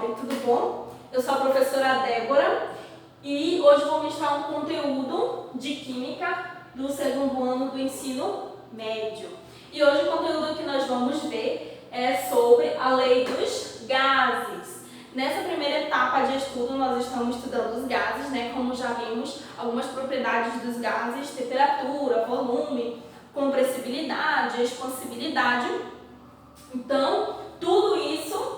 Oi, tudo bom? Eu sou a professora Débora e hoje vou mostrar um conteúdo de Química do segundo ano do ensino médio. E hoje o conteúdo que nós vamos ver é sobre a lei dos gases. Nessa primeira etapa de estudo nós estamos estudando os gases, né? Como já vimos, algumas propriedades dos gases, temperatura, volume, compressibilidade, expansibilidade. Então, tudo isso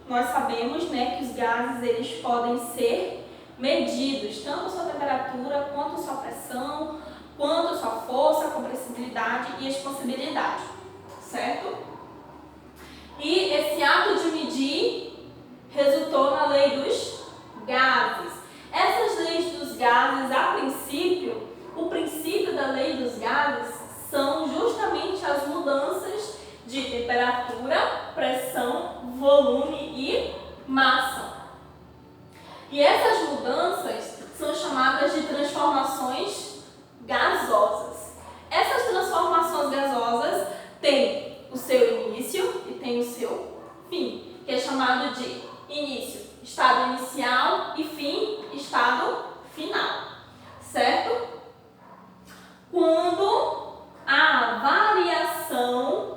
nós sabemos, né, que os gases eles podem ser medidos, tanto sua temperatura, quanto sua pressão, quanto sua força, compressibilidade e expansibilidade, certo? E esse ato de medir resultou na lei dos gases. Essas leis dos gases, a princípio, o princípio da lei dos gases são justamente as mudanças de temperatura, pressão, volume e massa. E essas mudanças são chamadas de transformações gasosas. Essas transformações gasosas têm o seu início e têm o seu fim, que é chamado de início, estado inicial e fim, estado final, certo? Quando há variação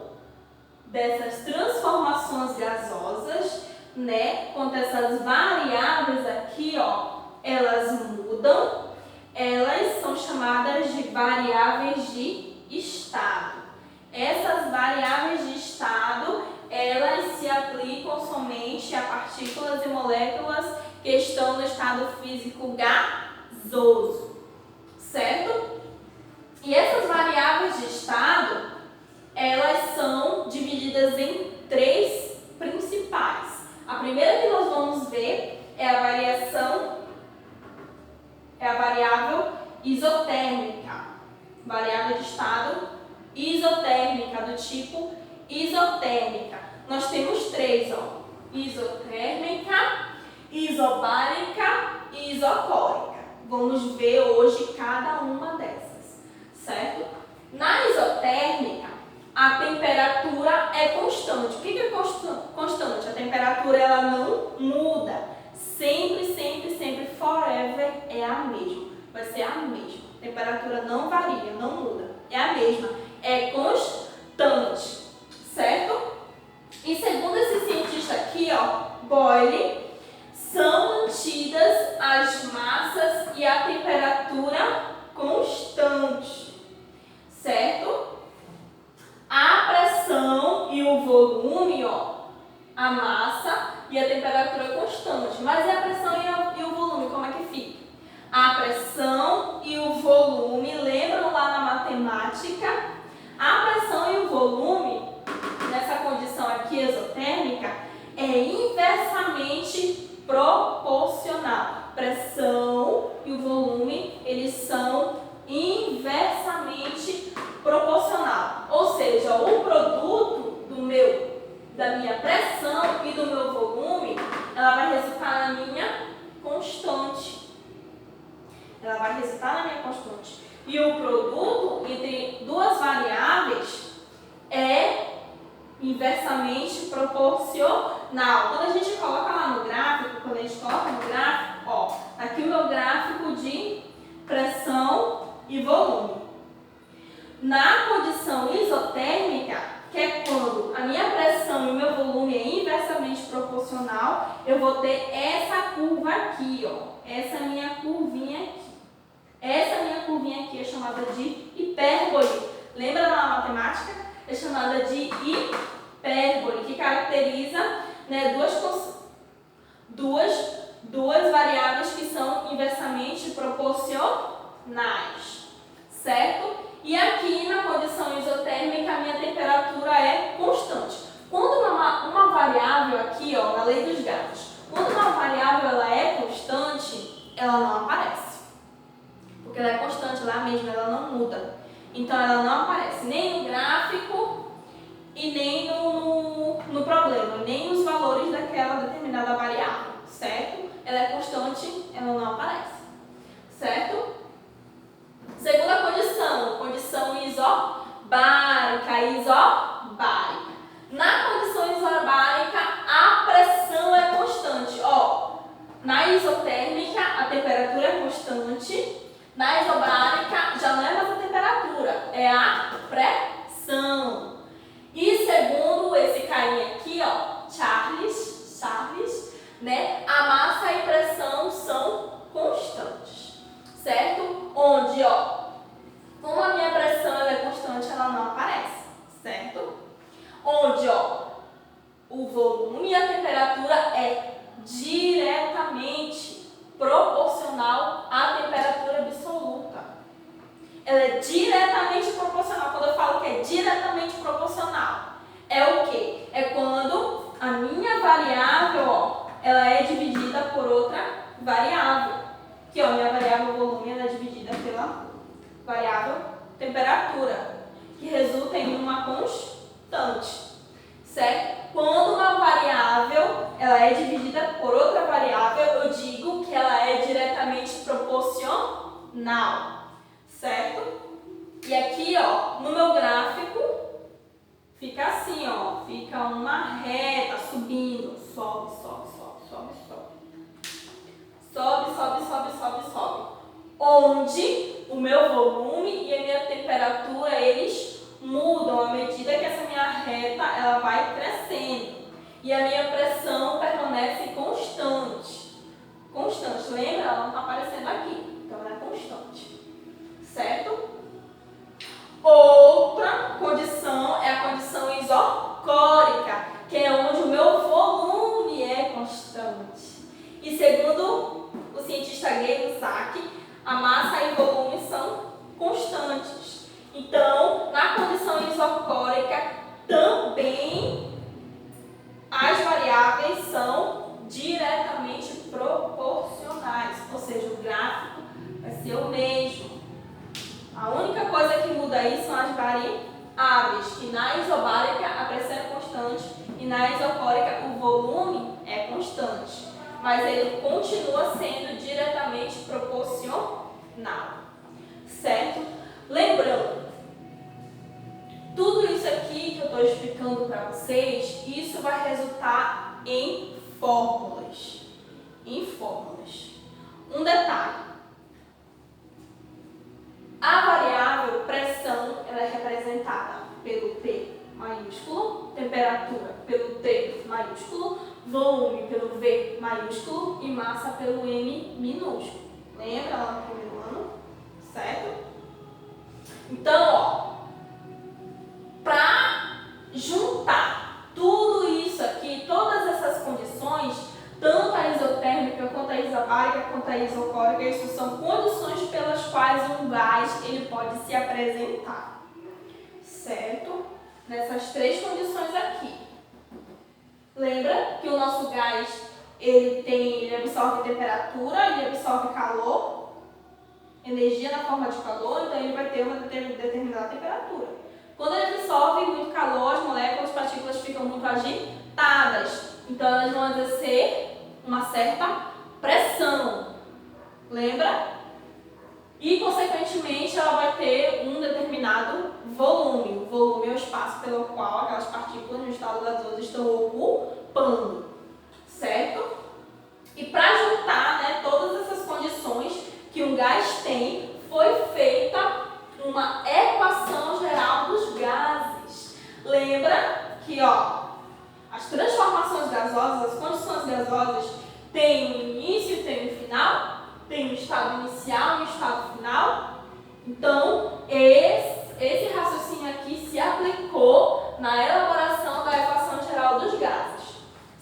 dessas transformações gasosas, né? Quando essas variáveis aqui, ó, elas mudam, elas são chamadas de variáveis de estado. Essas variáveis de estado, elas se aplicam somente a partículas e moléculas que estão no estado físico gasoso, certo? E essas variáveis de estado, elas são divididas em três principais. A primeira que nós vamos ver é a variável isotérmica. Variável de estado isotérmica, do tipo isotérmica. Nós temos três, ó. Isotérmica, isobárica e isocórica. Vamos ver hoje cada uma dessas, certo? Na isotérmica, a temperatura é constante. O que é constante? A temperatura ela não muda. Sempre, sempre, sempre, forever é a mesma. Vai ser a mesma. A temperatura não varia, não muda. É a mesma. É constante. Certo? E segundo esse cientista aqui, ó, Boyle, são mantidas as massas e a temperatura constante. Certo? A pressão e o volume, ó, a massa e a temperatura constante. Mas e a pressão e o volume, como é que fica? A pressão e o volume, lembram lá na matemática? A pressão e o volume, nessa condição aqui exotérmica, é inversamente proporcional. Pressão e o volume, eles são inversamente proporcional. Ou seja, o produto da minha pressão e do meu volume, ela vai resultar na minha constante. Ela vai resultar na minha constante. E o produto entre duas variáveis é inversamente proporcional. Quando a gente coloca lá no gráfico, ó, aqui o meu gráfico de pressão e volume. Na condição isotérmica, que é quando a minha pressão e o meu volume é inversamente proporcional, eu vou ter essa curva aqui, ó. Essa minha curvinha aqui. Essa minha curvinha aqui é chamada de hipérbole. Lembra na matemática? É chamada de hipérbole, que caracteriza, né, duas variáveis que são inversamente proporcionais, certo? E aqui na condição isotérmica a minha temperatura é constante. Quando uma variável aqui, ó, na lei dos gases, quando uma variável ela é constante, ela não aparece. Porque ela é constante, ela é a mesma, ela não muda. Então ela não aparece nem no gráfico e nem no problema, nem nos valores daquela determinada variável, certo? Ela é constante, ela não aparece, certo? Segunda condição isobárica. Na condição isobárica, a pressão Na isobárica já não é mais a temperatura, é a pressão. E segundo esse carinha aqui, ó, Charles, né, a massa e pressão são constantes, certo? Onde, ó, como a minha pressão ela é constante, ela não aparece, certo? Onde, ó, o volume e a temperatura é diretamente proporcional à temperatura absoluta. Ela é diretamente proporcional. Quando eu falo que é diretamente proporcional, é o quê? É quando a minha variável, ó, ela é dividida por outra variável. Que, ó, minha variável volume ela é dividida pela variável temperatura, que resulta em uma constante, certo? Quando uma variável ela é dividida por outra variável, eu digo que ela é diretamente proporcional, certo? E aqui, ó, no meu gráfico, fica assim, ó, fica uma reta subindo, sobe, sobe, sobe, sobe, sobe, sobe, sobe, sobe, sobe, sobe, onde o meu volume e a minha temperatura, eles mudam à medida que essa minha reta ela vai crescendo e a minha pressão permanece constante. Constante, lembra? Ela não está aparecendo aqui, então ela é constante, certo? Outra condição é a condição isocórica, que é onde o meu volume é constante. E segundo o cientista grego Saki, a massa e o volume são constantes. Então, na condição isocórica, também as variáveis são diretamente proporcionais, ou seja, o gráfico vai ser o mesmo. A única coisa que muda aí são as variáveis, que na isobárica a pressão é constante e na isocórica o volume é constante, mas ele continua sendo diretamente proporcional, certo? Lembrando, tudo isso aqui que eu estou explicando para vocês, isso vai resultar em fórmulas. Um detalhe. A variável pressão ela é representada pelo P maiúsculo, temperatura pelo T maiúsculo, volume pelo V maiúsculo e massa pelo M minúsculo. Lembra lá no primeiro ano? Certo? Então, ó, para juntar tudo isso aqui, todas essas condições, tanto a isotérmica quanto a isobárica quanto a isocórica, isso são condições pelas quais um gás ele pode se apresentar, certo? Nessas três condições aqui. Lembra que o nosso gás ele absorve temperatura, ele absorve calor, energia na forma de calor, então ele vai ter uma determinada temperatura. Quando ele absorve muito calor, as moléculas, as partículas ficam muito agitadas, então elas vão exercer uma certa pressão, lembra? E, consequentemente, ela vai ter um determinado volume. O volume é o espaço pelo qual aquelas partículas no estado gasoso estão ocupando, certo? E para juntar, né, todas essas condições que um gás tem, foi feita uma equação geral dos gases. Lembra que, ó, as transformações gasosas, as condições gasosas, tem um início e tem um final, tem um estado inicial e um estado final. Então, esse raciocínio aqui se aplicou na elaboração da equação geral dos gases,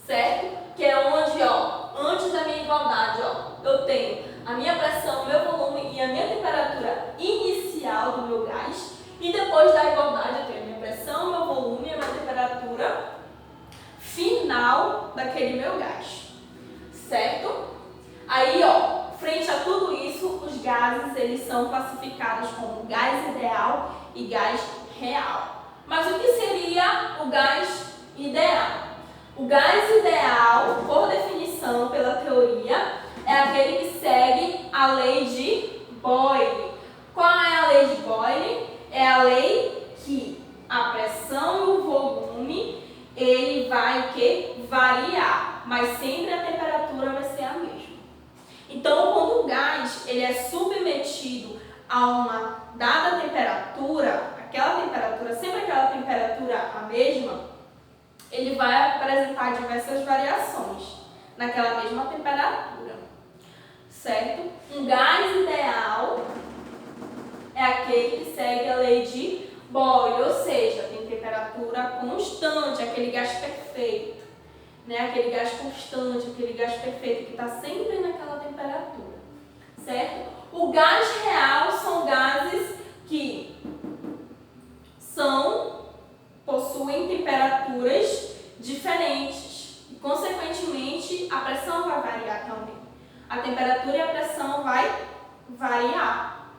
certo? Que é onde, ó, antes da minha igualdade, ó, eu tenho a minha pressão, o meu volume e a minha temperatura inicial do meu gás. E depois da igualdade, eu tenho a minha pressão, o meu volume e a minha temperatura final daquele meu gás, certo? Aí, ó, frente a tudo isso, os gases, eles são classificados como gás ideal e gás real. Mas o que seria o gás ideal? O gás ideal, por definição, pela teoria, é aquele que segue a lei de Boyle. Qual é a lei de Boyle? É a lei que a pressão e o volume, ele vai variar, mas sempre a temperatura vai ser a mesma. Então, quando o gás gás ele é submetido a uma dada temperatura, aquela temperatura, sempre aquela temperatura a mesma, ele vai apresentar diversas variações naquela mesma temperatura, certo? Um gás ideal é aquele que segue a lei de Boyle, ou seja, tem temperatura constante, aquele gás perfeito, né? Aquele gás constante, aquele gás perfeito que está sempre naquela temperatura, certo? O gás real são gases que possuem temperaturas diferentes e, consequentemente, a pressão vai variar também. A temperatura e a pressão vai variar.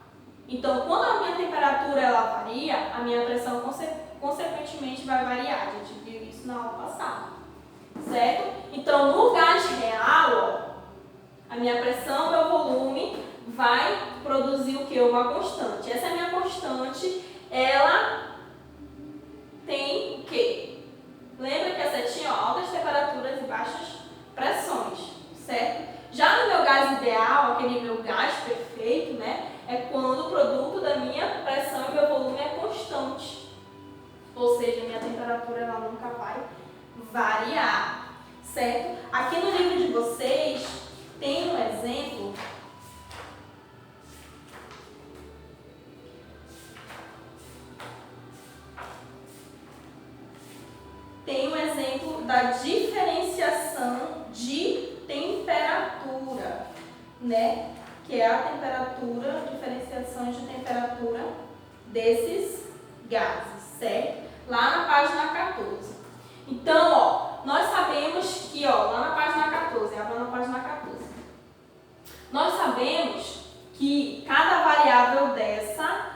Então, quando a minha temperatura ela varia, a minha pressão consequentemente vai variar. A gente viu isso na aula passada, certo? Então, no gás real, ó, a minha pressão, meu volume vai produzir o que? Uma constante. Essa é a minha constante, ela tem o quê? Lembra que a setinha, ó, altas temperaturas e baixas pressões, certo? Já no meu gás ideal, aquele meu gás perfeito, né, é quando o produto da minha pressão e meu volume é constante. Ou seja, minha temperatura ela nunca vai variar, certo? Aqui no livro de vocês tem um exemplo da diferenciação de temperatura, né? Que é a temperatura, diferenciação de temperatura desses gases, certo? Lá na página 14. Então, ó, nós sabemos que, ó, lá na página 14, abra na página 14. Nós sabemos que cada variável dessa,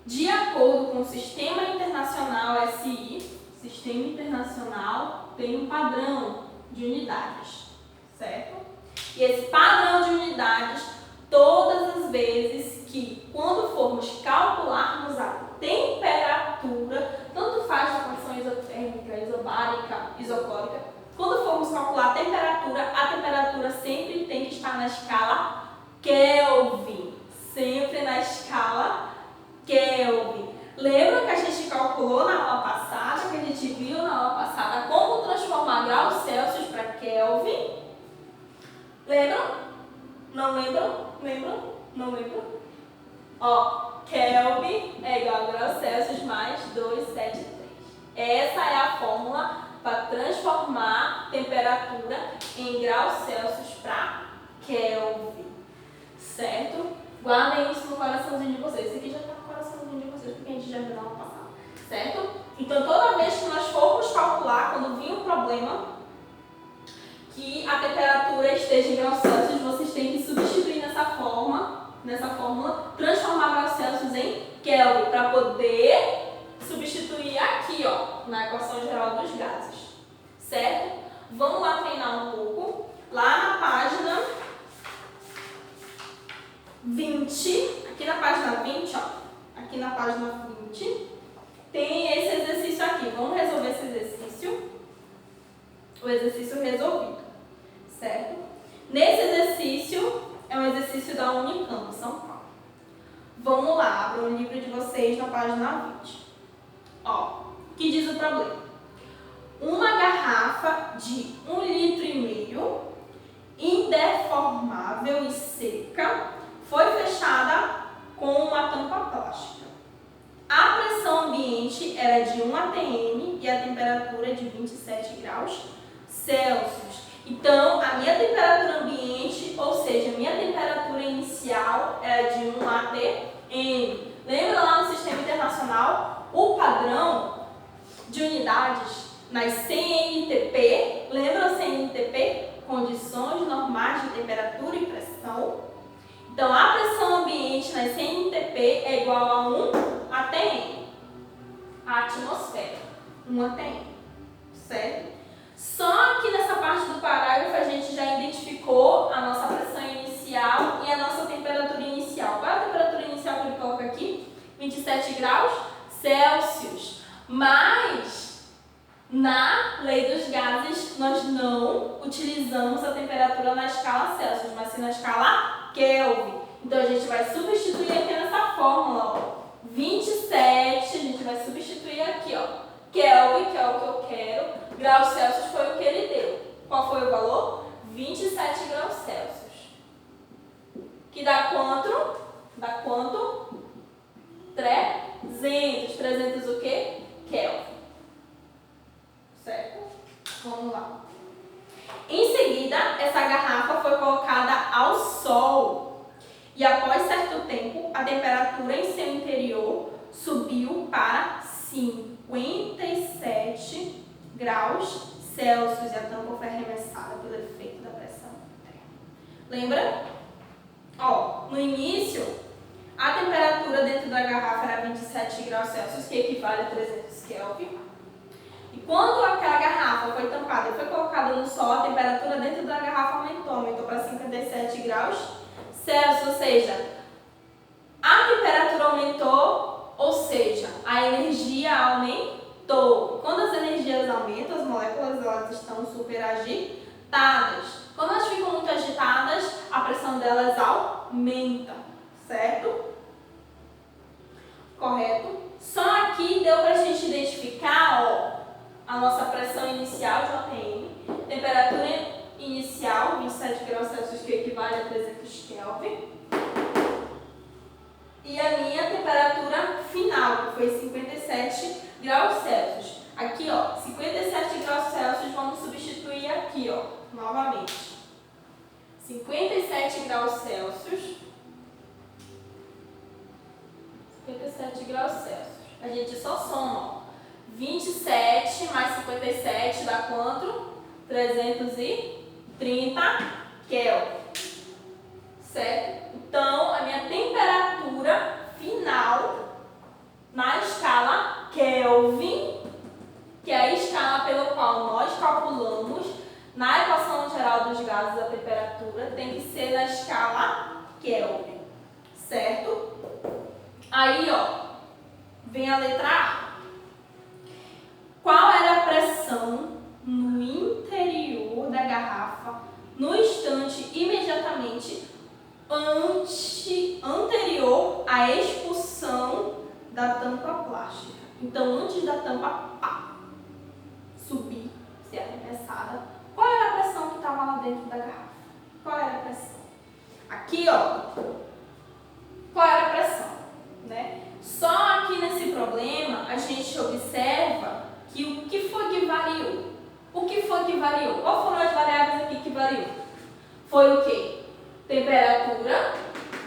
de acordo com o Sistema Internacional SI, Sistema Internacional tem um padrão de unidades, certo? E esse padrão de unidades, todas as vezes que, quando formos calcularmos a temperatura, tanto faz a equação isotérmica, isobárica, isocórica, quando formos calcular a temperatura sempre tem que estar na escala Kelvin, sempre na escala Kelvin. Lembra que a gente calculou na aula passada, que a gente viu na aula passada, como transformar graus Celsius para Kelvin? Lembram? Não lembram? Lembram? Não lembram? Ó, Kelvin é igual a graus Celsius mais 273. Essa é a fórmula para transformar temperatura em graus Celsius para Kelvin, certo? Guardem isso no coraçãozinho de vocês. Esse aqui já está no coraçãozinho de vocês, porque a gente já viu na aula passada, certo? Então, toda vez que nós formos calcular, quando vir um problema, que a temperatura esteja em graus Celsius, vocês têm que substituir nessa fórmula, transformar graus Celsius em Kelvin, para poder substituir aqui, ó, na equação geral dos gases, certo? Vamos lá treinar um pouco. Lá na página 20, aqui na página 20, ó, aqui na página 20, tem esse exercício aqui. Vamos resolver esse exercício. O exercício resolvido, certo? Nesse exercício, é um exercício da Unicamp, São Paulo. Vamos lá, abra o livro de vocês na página 20. Ó, que diz o problema? Uma garrafa de 1,5 litro, indeformável e seca, foi fechada com uma tampa plástica. A pressão ambiente era de 1 atm e a temperatura de 27 graus Celsius. Então, a minha temperatura ambiente, ou seja, a minha temperatura inicial era de 1 atm. Lembra lá no Sistema Internacional, o padrão de unidades nas CNTP, lembra o CNTP? Condições normais de temperatura e pressão. Então, a pressão ambiente nas CNTP é igual a 1 atm, a atmosfera, 1 atm, certo? Só que nessa parte do parágrafo a gente já identificou a nossa pressão inicial e a nossa temperatura inicial. Qual é a temperatura inicial que ele coloca aqui? 27 graus Celsius. Mas, na lei dos gases, nós não utilizamos a temperatura na escala Celsius, mas sim na escala Kelvin. Então, a gente vai substituir aqui nessa fórmula, ó. 27, a gente vai substituir aqui, ó. Kelvin, que é o que eu quero. Graus Celsius foi o que ele deu. Qual foi o valor? 27 graus Celsius. Que dá quanto? Dá quanto? 300. 300 o quê? Kelvin. Certo? Vamos lá. Em seguida, essa garrafa foi colocada ao sol. E após certo tempo, a temperatura em seu interior subiu para 57 graus Celsius e a tampa foi arremessada pelo efeito da pressão interna. Lembra? Ó, no início, a temperatura dentro da garrafa era 27 graus Celsius, que equivale a 300 Kelvin. E quando aquela garrafa foi tampada e foi colocada no sol, a temperatura dentro da garrafa aumentou para 57 graus Celsius, ou seja, a temperatura aumentou, ou seja, a energia aumentou. Quando as energias aumentam, as moléculas elas estão super agitadas. Quando elas ficam muito agitadas, a pressão delas aumenta, certo? Correto? Só aqui deu para a gente identificar, ó, a nossa pressão inicial de ATM, temperatura inicial, 27 graus Celsius, que equivale a 300 Kelvin. E a minha temperatura final, que foi 57 graus Celsius. Aqui, ó, 57 graus Celsius, vamos substituir aqui, ó, novamente. 57 graus Celsius. 57 graus Celsius. A gente só soma, ó. 27 mais 57 dá quanto? 330 Kelvin. Certo? Então, a minha temperatura final na escala Kelvin, que é a escala pelo qual nós calculamos na equação geral dos gases a temperatura, tem que ser na escala Kelvin. Certo? Aí, ó, vem a letra A. Qual era a pressão no interior da garrafa no instante imediatamente anterior à expulsão da tampa plástica? Então, antes da tampa subir, ser arremessada, qual era a pressão que estava lá dentro da garrafa? Qual era a pressão? Aqui, ó, qual era a pressão, né? Só aqui nesse problema, a gente observa que o que foi que variou? O que foi que variou? Qual foram as variáveis aqui que variou? Foi o quê? Temperatura,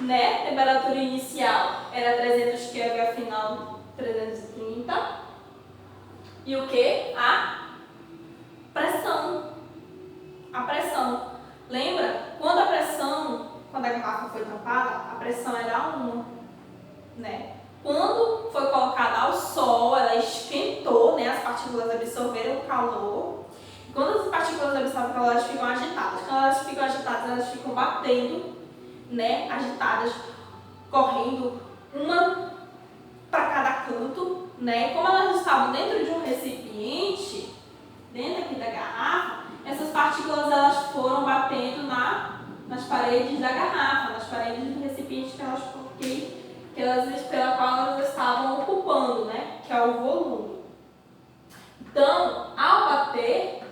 né? Temperatura inicial era 300 Kelvin, a final 330. E o quê? A pressão. A pressão. Lembra? Quando a garrafa foi tampada, a pressão era 1, né? Quando foi colocada ao sol, ela esquentou, né? As partículas absorveram o calor. Quando as partículas absorvem o calor, elas ficam agitadas. Quando elas ficam agitadas, elas ficam batendo, né? Agitadas, correndo, uma para cada canto, né? Como elas estavam dentro de um recipiente, dentro aqui da garrafa, essas partículas elas foram batendo nas paredes da garrafa, nas paredes do recipiente pela qual elas estavam ocupando, né? Que é o volume. Então, ao bater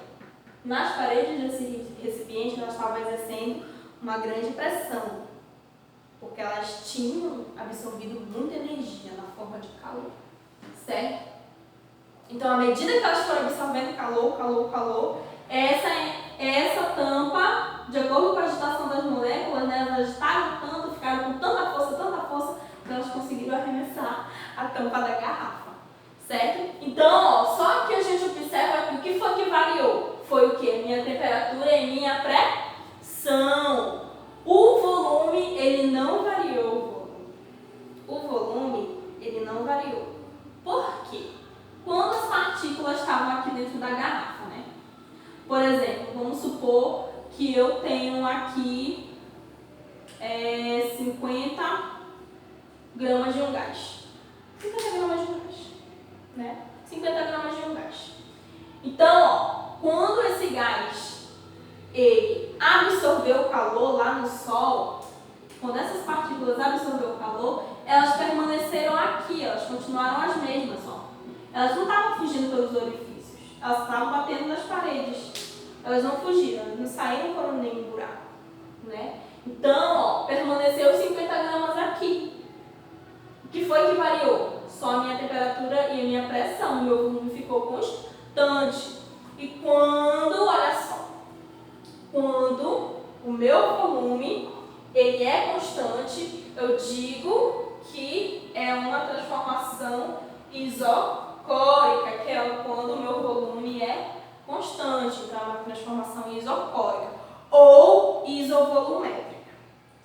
nas paredes desse recipiente, nós estávamos exercendo uma grande pressão, porque elas tinham absorvido muita energia na forma de calor, certo? Então, à medida que elas foram absorvendo calor, essa tampa, de acordo com a agitação das moléculas, né, elas agitaram tanto, ficaram com tanta força, que elas conseguiram arremessar a tampa da garrafa, certo? Então, ó, só que a gente observa que o que foi que variou? Foi o que? Minha temperatura e minha pressão. O volume, ele não variou. O volume, ele não variou. Por quê? Quando as partículas estavam aqui dentro da garrafa, né? Por exemplo, vamos supor que eu tenho aqui 50 gramas de um gás. 50 gramas de um gás, né? 50 gramas de um gás. Então, ó, quando esse gás ele absorveu o calor lá no sol, quando essas partículas partículas absorver o calor, elas permaneceram aqui, elas continuaram as mesmas, ó. Elas não estavam fugindo pelos orifícios, elas estavam batendo nas paredes. Elas não fugiram, elas não saíram por nenhum buraco, né? Então, ó, permaneceu 50 gramas aqui. O que foi que variou? Só a minha temperatura e a minha pressão. O meu volume ficou constante. E quando, olha só, quando o meu volume ele é constante, eu digo que é uma transformação isocórica, que é quando o meu volume é constante, então é uma transformação isocórica ou isovolumétrica,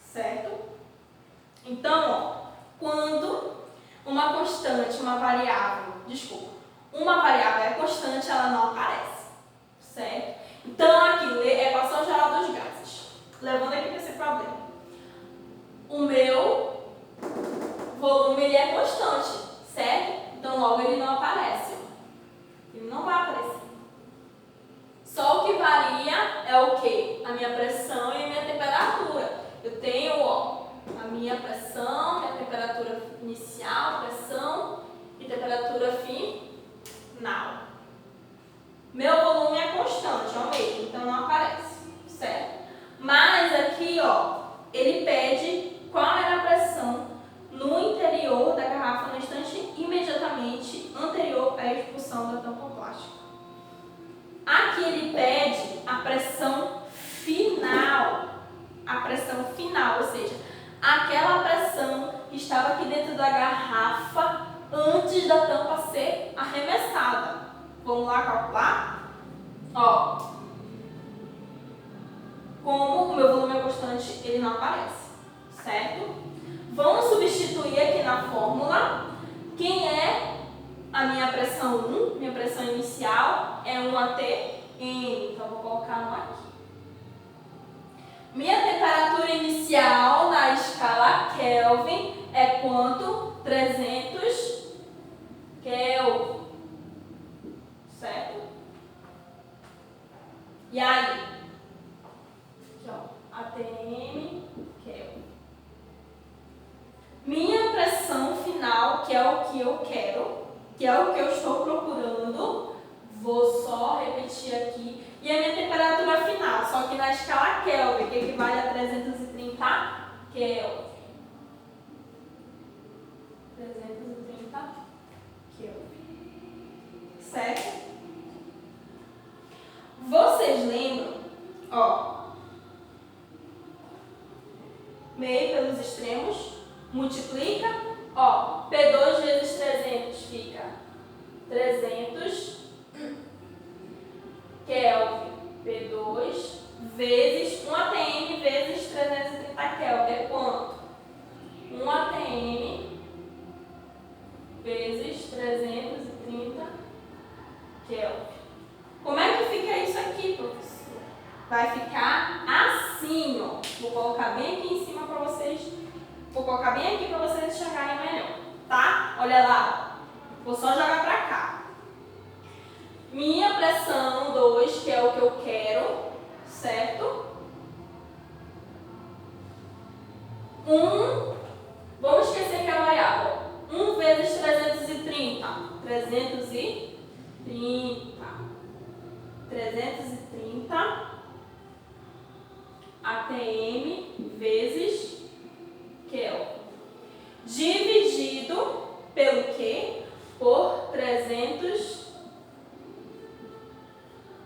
certo? Então, ó, quando uma constante, uma variável é constante, ela não aparece, certo? Então, aqui, equação geral dos gases. Levando aqui para esse problema. O meu volume ele é constante, certo? Então, logo ele não aparece. Ele não vai aparecer. Só o que varia é o quê? A minha pressão e a minha temperatura. Eu tenho, ó, a minha pressão, minha temperatura inicial, pressão e temperatura final. Meu volume é constante, é o mesmo, então não aparece, certo? Mas aqui, ó, ele pede qual era a pressão no interior da garrafa no instante imediatamente anterior à expulsão da tampa plástica. Aqui ele pede a pressão final, ou seja, aquela pressão que estava aqui dentro da garrafa antes da tampa ser arremessada. Vamos lá calcular? Ó, como o meu volume é constante, ele não aparece, certo? Vamos substituir aqui na fórmula. Quem é a minha pressão 1? Minha pressão inicial é 1 ATM, então vou colocar 1 aqui. Minha temperatura inicial na escala Kelvin é quanto? 300 Kelvin, certo? E aí? Aqui, ó, ATM Kelvin. Minha pressão final, que é o que eu quero, que é o que eu estou procurando, vou só repetir aqui. E a minha temperatura final, só que na escala Kelvin, que equivale a 330 Kelvin. 330 Kelvin. Certo? Vocês lembram? Ó. Meio pelos extremos, multiplica. Ó, P2 vezes 300 fica 300 Kelvin P2 vezes 1 ATM vezes 330 Kelvin. É quanto? 1 ATM vezes 330 Kelvin. Como é que fica isso aqui, professor? Vai ficar assim, ó. Vou colocar bem aqui em cima para vocês. Vou colocar bem aqui para vocês enxergarem melhor, tá? Olha lá. Vou só jogar para cá. Minha pressão 2, que é o que eu quero, certo? 1, vamos esquecer que é a variável. 1 vezes 330. 330 ATM vezes Kelvin. Dividido pelo quê? Por 300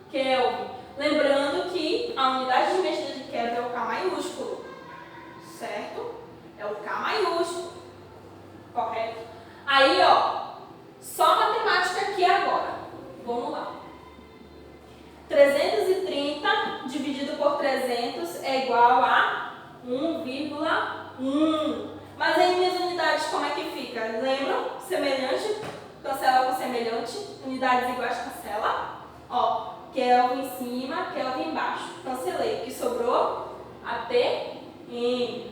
Kelvin. Lembrando que a unidade de medida de Kelvin é o K maiúsculo, certo? É o K maiúsculo, correto? Aí, ó, só matemática aqui agora. Vamos lá. 330 dividido por 300 é igual a 1,1. Mas aí minhas unidades como é que fica? Lembram? Semelhante, cancela com semelhante, unidades iguais cancela. Ó, Kelvin em cima, Kelvin embaixo. Cancelei. O que sobrou? ATM.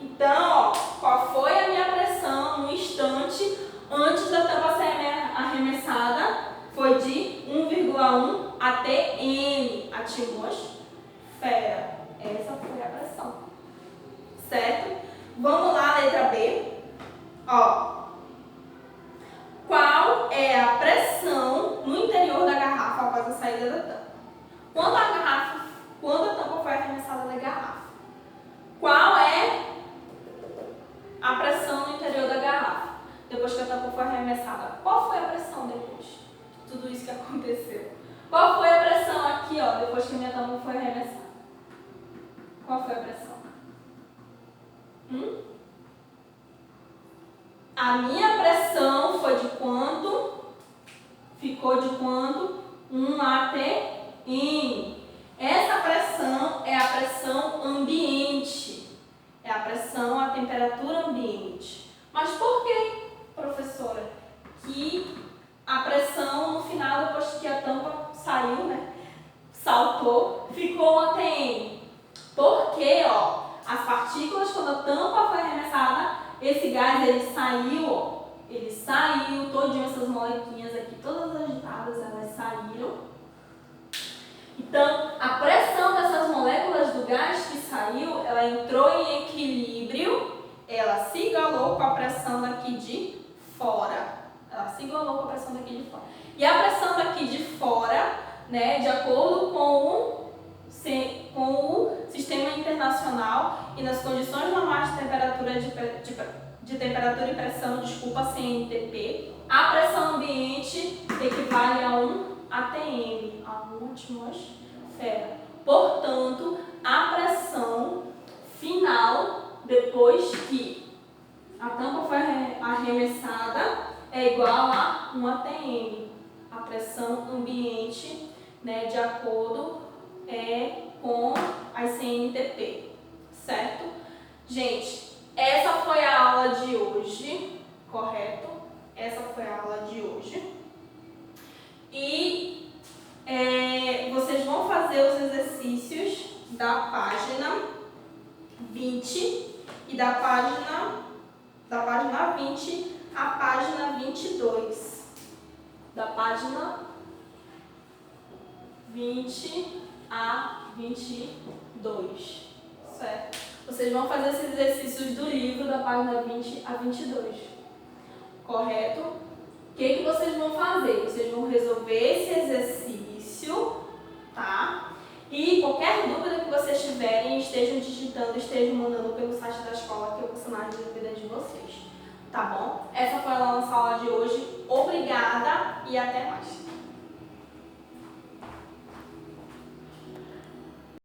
Então, ó, qual foi a minha pressão no instante antes da tampa ser arremessada? Foi de 1,1 ATM, atmosfera. Essa foi a pressão. Certo? Vamos lá, letra B. Ó. Qual é a pressão no interior da garrafa após a saída da tampa? Quando a tampa foi arremessada da garrafa, qual é a pressão no interior da garrafa? Depois que a tampa foi arremessada, qual foi a pressão depois de tudo isso que aconteceu? Qual foi a pressão aqui, ó, depois que a minha tampa foi arremessada? Qual foi a pressão? A minha pressão foi de quanto? Ficou de quanto? 1 atm. Essa pressão é a pressão ambiente. É a pressão, a temperatura ambiente. Mas por que, professora, que a pressão no final, depois que a tampa saiu, né, saltou, ficou 1 atm? Porque, ó, as partículas, quando a tampa foi arremessada, esse gás, ele saiu, ó, ele saiu, todinho, essas molequinhas aqui, todas agitadas, elas saíram. Então, a pressão dessas moléculas do gás que saiu, ela entrou em equilíbrio, ela se igualou com a pressão daqui de fora. Ela se igualou com a pressão daqui de fora. E a pressão daqui de fora, né, de acordo com o sistema internacional e nas condições normais de temperatura e pressão, CNTP, a pressão ambiente equivale a 1 atm, a 1 atmosfera. Portanto, a pressão final, depois que a tampa foi arremessada, é igual a 1 atm. A pressão ambiente, né, de acordo com as CNTP, certo? Gente, essa foi a aula de hoje, correto? Essa foi a aula de hoje. E vocês vão fazer os exercícios da página 20 e da página 20 à página 22. Da página 20 a 22, certo? Vocês vão fazer esses exercícios do livro da página 20 a 22, correto? O que vocês vão fazer? Vocês vão resolver esse exercício, tá? E qualquer dúvida que vocês tiverem, estejam digitando, estejam mandando pelo site da escola, que eu vou sanar a dúvida de vocês, tá bom? Essa foi a nossa aula de hoje. Obrigada e até mais.